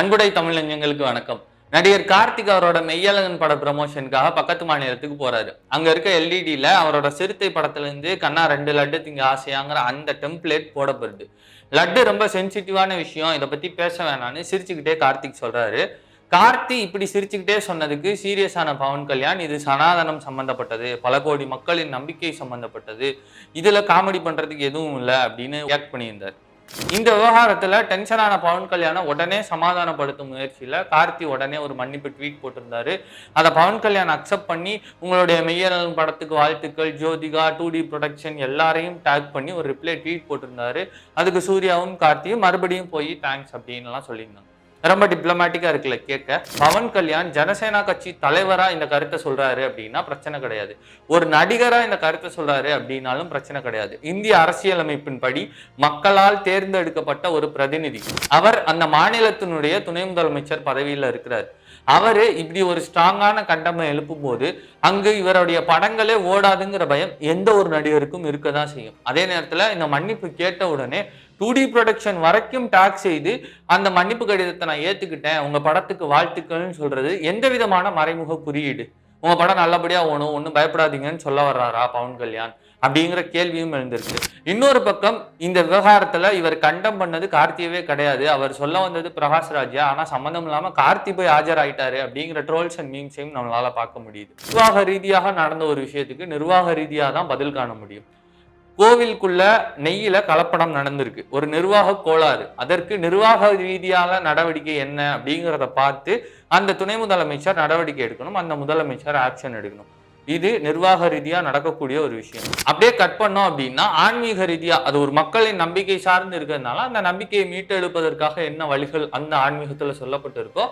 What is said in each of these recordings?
அன்புடை தமிழஞ்சங்களுக்கு வணக்கம். நடிகர் கார்த்திக் அவரோட மெய்யழகன் பட ப்ரமோஷனுக்காக பக்கத்து மாநிலத்துக்கு போறாரு. அங்க இருக்க எல்இடியில அவரோட சிறுத்தை படத்துல இருந்து கண்ணா 2 லட்டு திங்க ஆசையாங்கிற அந்த டெம்ப்ளேட் போடப்படுது. லட்டு ரொம்ப சென்சிட்டிவான விஷயம், இதை பத்தி பேச வேணான்னு சிரிச்சுக்கிட்டே கார்த்திக் சொல்றாரு. கார்த்தி இப்படி சிரிச்சுக்கிட்டே சொன்னதுக்கு சீரியஸான பவன் கல்யாண், இது சனாதனம் சம்பந்தப்பட்டது, பல கோடி மக்களின் நம்பிக்கை சம்பந்தப்பட்டது, இதுல காமெடி பண்றதுக்கு எதுவும் இல்லை அப்படின்னு ரியாக்ட் பண்ணியிருந்தார். இந்த விவகாரத்துல டென்ஷனான பவன் கல்யாண உடனே சமாதானப்படுத்தும் முயற்சியில கார்த்தி உடனே ஒரு மன்னிப்பு ட்வீட் போட்டிருந்தாரு. அதை பவன் கல்யாண் அக்செப்ட் பண்ணி உங்களுடைய மெய்யழகன் படத்துக்கு வாழ்த்துக்கள், ஜோதிகா, 2D ப்ரொடக்ஷன் எல்லாரையும் டேக் பண்ணி ஒரு ரிப்ளை ட்வீட் போட்டிருந்தாரு. அதுக்கு சூர்யாவும் கார்த்தியும் மறுபடியும் போய் தேங்க்ஸ் அப்படின்லாம் சொல்லியிருந்தாங்க. ரொம்ப டிப்ளமேட்டிக்கா இருக்குல்ல கேட்க. பவன் கல்யாண் ஜனசேனா கட்சி தலைவரா இந்த கருத்தை சொல்றாரு அப்படின்னா பிரச்சனை கிடையாது. ஒரு நடிகரா இந்த கருத்தை சொல்றாரு அப்படின்னாலும் பிரச்சனை கிடையாது. இந்திய அரசியலமைப்பின்படி மக்களால் தேர்ந்தெடுக்கப்பட்ட ஒரு பிரதிநிதி, அவர் அந்த மாநிலத்தினுடைய துணை முதலமைச்சர் பதவியில இருக்கிறார். அவரு இப்படி ஒரு ஸ்ட்ராங்கான கண்டமை எழுப்பும் போது அங்கு இவருடைய படங்களே ஓடாதுங்கிற பயம் எந்த ஒரு நடிகருக்கும் இருக்கதான் செய்யும். அதே நேரத்துல இந்த மன்னிப்பு கேட்ட உடனே 2D ப்ரொடக்ஷன் வரைக்கும் டாக் செய்து அந்த மன்னிப்பு கடிதத்தை நான் ஏத்துக்கிட்டேன், உங்க படத்துக்கு வாழ்த்துக்கள்னு சொல்றது எந்த விதமான மறைமுக குறியீடு? உங்க படம் நல்லபடியா ஓணும், ஒன்றும் பயப்படாதீங்கன்னு சொல்ல வர்றாரா பவன் கல்யாண் அப்படிங்கிற கேள்வியும் எழுந்திருக்கு. இன்னொரு பக்கம் இந்த விவகாரத்துல இவர் கண்டம் பண்ணது கார்த்தியவே கிடையாது, அவர் சொல்ல வந்தது பிரகாஷ் ராஜா. ஆனா சம்பந்தம் இல்லாம கார்த்தி போய் ஆஜராயிட்டாரு அப்படிங்கிற ட்ரோல்ஸ் அண்ட் மீம்ஸையும் நம்மளால பார்க்க முடியுது. நிர்வாக ரீதியாக நடந்த ஒரு விஷயத்துக்கு நிர்வாக ரீதியாக தான் பதில் காண முடியும். கோவிலுக்குள்ள நெய்யில கலப்படம் நடந்திருக்கு, ஒரு நிர்வாக கோளாறு. அதற்கு நிர்வாக ரீதியான நடவடிக்கை என்ன அப்படிங்கிறத பார்த்து அந்த துணை முதலமைச்சர் நடவடிக்கை எடுக்கணும், அந்த முதலமைச்சர் ஆக்ஷன் எடுக்கணும். இது நிர்வாக ரீதியா நடக்கக்கூடிய ஒரு விஷயம். அப்படியே கட் பண்ணோம் அப்படின்னா ஆன்மீக ரீதியா அது ஒரு மக்களின் நம்பிக்கை சார்ந்து இருக்கிறதுனால அந்த நம்பிக்கையை மீட்டெடுப்பதற்காக என்ன வழிகள் அந்த ஆன்மீகத்துல சொல்லப்பட்டு இருக்கோ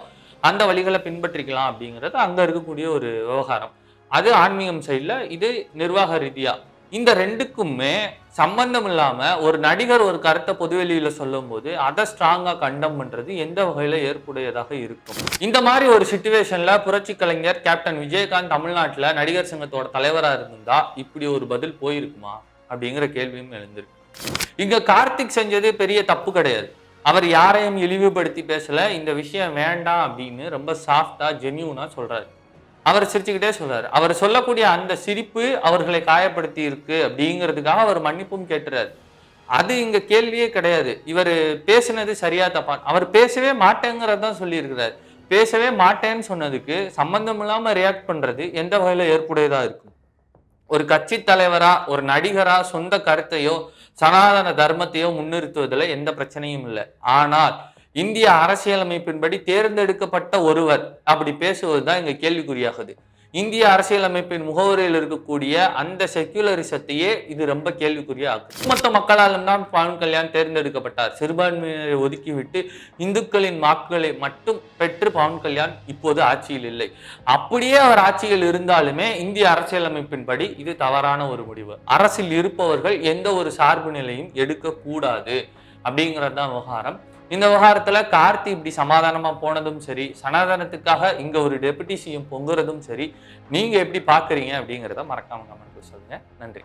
அந்த வழிகளை பின்பற்றிக்கலாம் அப்படிங்கிறது அங்க இருக்கக்கூடிய ஒரு விவகாரம். அது ஆன்மீகம் சைட்ல, இது நிர்வாக ரீதியா. இந்த ரெண்டுக்குமே சம்பந்தம் இல்லாம ஒரு நடிகர் ஒரு கருத்தை பொதுவெளியில சொல்லும் போது அதை ஸ்ட்ராங்கா கண்டம் பண்றது எந்த வகையில ஏற்புடையதாக இருக்கும்? இந்த மாதிரி ஒரு சிச்சுவேஷன்ல புரட்சி கலைஞர் கேப்டன் விஜயகாந்த் தமிழ்நாட்டுல நடிகர் சங்கத்தோட தலைவரா இருந்தா இப்படி ஒரு பதில் போயிருக்குமா அப்படிங்கிற கேள்வியும் எழுந்திருக்கு. இங்க கார்த்திக் செஞ்சது பெரிய தப்பு கிடையாது, அவர் யாரையும் இழிவுபடுத்தி பேசல, இந்த விஷயம் வேண்டாம் அப்படின்னு ரொம்ப சாஃப்டா ஜென்யூனா சொல்றாரு. அவர் சிரிச்சுக்கிட்டே சொல்றாரு. அவர் சொல்லக்கூடிய அந்த சிரிப்பு அவர்களை காயப்படுத்தி இருக்கு அப்படிங்கிறதுக்காக அவர் மன்னிப்பும் கேட்டுறாரு. அது இங்க கேள்வியே கிடையாது. இவர் பேசினது சரியா தப்பா? அவர் பேசவே மாட்டேங்கிறதான் சொல்லியிருக்கிறார். பேசவே மாட்டேன்னு சொன்னதுக்கு சம்பந்தம் இல்லாம ரியாக்ட் பண்றது எந்த வகையில ஏற்புடையதா இருக்கும்? ஒரு கட்சி தலைவரா ஒரு நடிகரா சொந்த கருத்தையோ சனாதன தர்மத்தையோ முன்னிறுத்துவதில் எந்த பிரச்சனையும் இல்லை. ஆனால் இந்திய அரசியலமைப்பின்படி தேர்ந்தெடுக்கப்பட்ட ஒருவர் அப்படி பேசுவதுதான் இங்க கேள்விக்குறியாகுது. இந்திய அரசியலமைப்பின் முகவரியில் இருக்கக்கூடிய அந்த செக்யூலரிசத்தையே இது ரொம்ப கேள்விக்குறியாகுது. மொத்த மக்களாலும் தான் பவன் கல்யாண் தேர்ந்தெடுக்கப்பட்டார். சிறுபான்மையினரை ஒதுக்கிவிட்டு இந்துக்களின் வாக்குகளை மட்டும் பெற்று பவன் கல்யாண் இப்போது ஆட்சியில் இல்லை. அப்படியே அவர் ஆட்சியில் இருந்தாலுமே இந்திய அரசியலமைப்பின்படி இது தவறான ஒரு முடிவு. அரசில் இருப்பவர்கள் எந்த ஒரு சார்பு நிலையும் எடுக்க கூடாது அப்படிங்கிறது தான் விவகாரம். இந்த விவகாரத்துல கார்த்தி இப்படி சமாதானமா போனதும் சரி, சனாதனத்துக்காக இங்க ஒரு டெபுட்டி சிஎம் பொங்குறதும் சரி, நீங்க எப்படி பாக்குறீங்க அப்படிங்கிறத மறக்காம கமெண்ட் சொல்லுங்க. நன்றி.